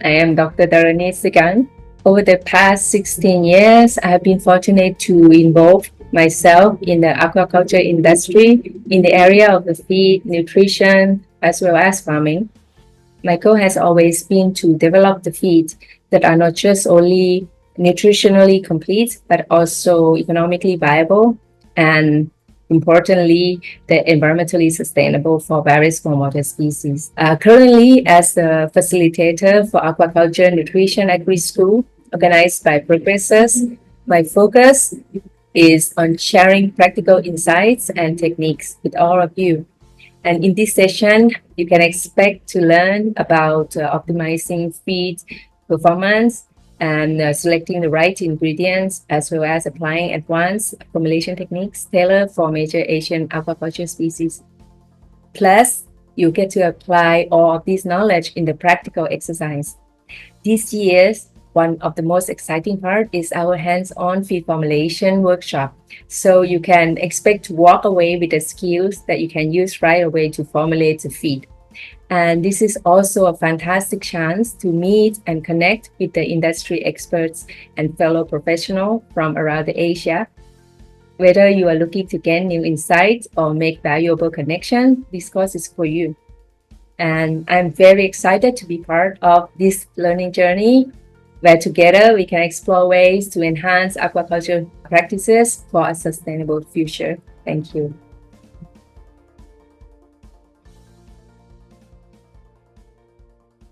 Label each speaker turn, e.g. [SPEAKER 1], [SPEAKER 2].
[SPEAKER 1] I am Dr. Daranee Seguin. Over the past 16 years, I have been fortunate to involve myself in the aquaculture industry in the area of the feed, nutrition, as well as farming. My goal has always been to develop the feeds that are not just only nutritionally complete, but also economically viable and importantly, they're environmentally sustainable for various water species. Currently, as the facilitator for Aquaculture Nutrition AgriSchool, organized by progressors, my focus is on sharing practical insights and techniques with all of you. And in this session, you can expect to learn about optimizing feed performance and selecting the right ingredients, as well as applying advanced formulation techniques tailored for major Asian aquaculture species. Plus, you get to apply all of this knowledge in the practical exercise. This year's one of the most exciting part is our hands-on feed formulation workshop. So you can expect to walk away with the skills that you can use right away to formulate the feed. And this is also a fantastic chance to meet and connect with the industry experts and fellow professionals from around Asia. Whether you are looking to gain new insights or make valuable connections, this course is for you. And I'm very excited to be part of this learning journey where together we can explore ways to enhance aquaculture practices for a sustainable future. Thank you.